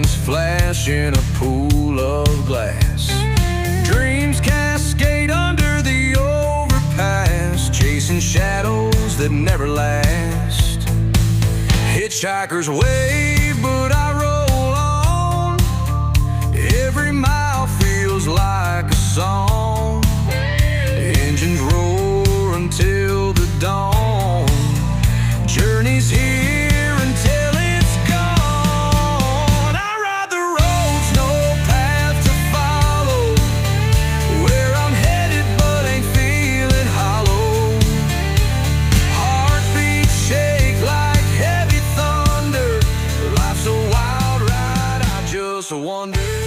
hands flash in a pool of glass. Dreams cascade under the overpass, chasing shadows that never last. Hitchhikers wave, but I roll on. Every mile feels like a song. Engines roar until the dawn. Journey's here until it's gone. I ride the roads, no path to follow. Where I'm headed but ain't feeling hollow. Heartbeats shake like heavy thunder. Life's a wild ride, I just wonder.